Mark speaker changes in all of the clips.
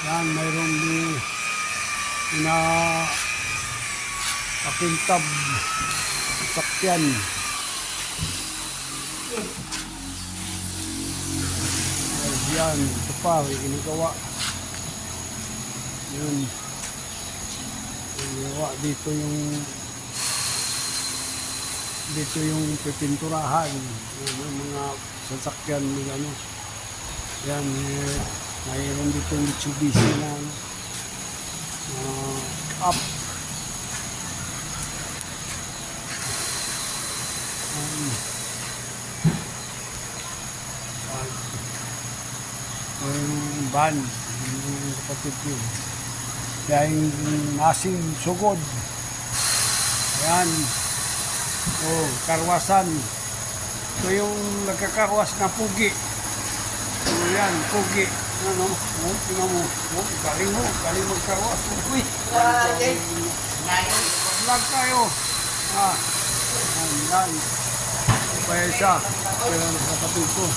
Speaker 1: Yan, mayroong na pakintab sakyan. Yan, ito pa, may ginagawa. Yun. Ginagawa dito yung pipinturahan yung mga sasakyan ng ano. Yan, mayroon dito yung Mitsubishi na up. Yung van, yung kapatid yun. Kaya yung nasing sugod. Ayan. Oh, karwasan. Ito yung nagkakarwas na pugi. Ayan, pugi. Ano? Oh, tingnan mo. Oh, galing magkarwas. Uy! Vlog tayo. Ayan. Kaya isa. Kaya kapatid ko.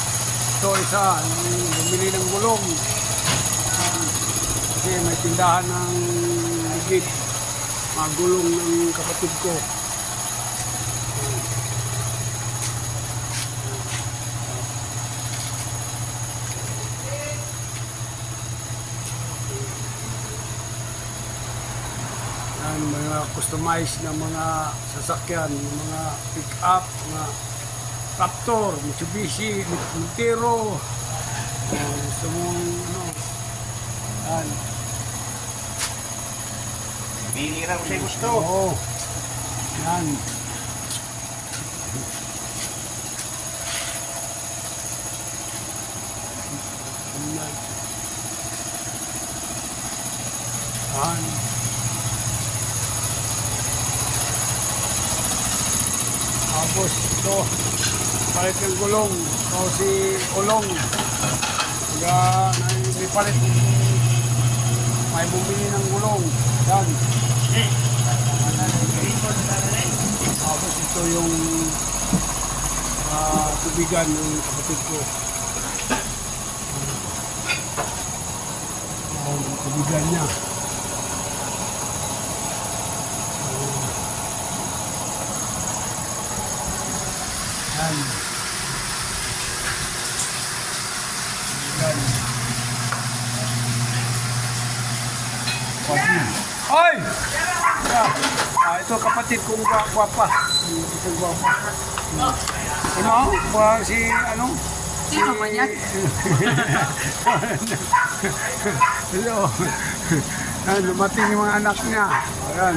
Speaker 1: Ito isa, bumili ng gulong. Kasi may tindahan ng ligid. Mga gulong ng kapatid ko. Yan, mga customized na mga sasakyan, mga pick-up, mga Raptor, Mitsubishi, Montero. Gusto mong ano. Yan.
Speaker 2: Binira ko siya gusto.
Speaker 1: Oo. Yan. Yan. Tapos ito, palit ng gulong. Ito si Ulong. May palit. May bumili ng gulong. Yan. Tapos ito yung tubigan ng kapatid ko. Tubigan niya. Yan. Yan. Ay! Ito kapatid kong gwapa. Ito gwapa. Ano? Si ano?
Speaker 3: Sino man yan?
Speaker 1: Hello. Lumating yung mga anak niya. Ayan.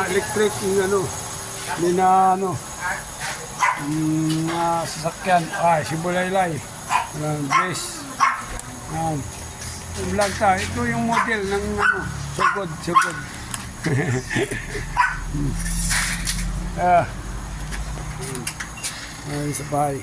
Speaker 1: Electric yung ano. Hindi na ano. Sasakyan. Si Bulaylay. Bless. Vlog tayo. Ito yung model ng ano. Sugod. Ay, sa bahay.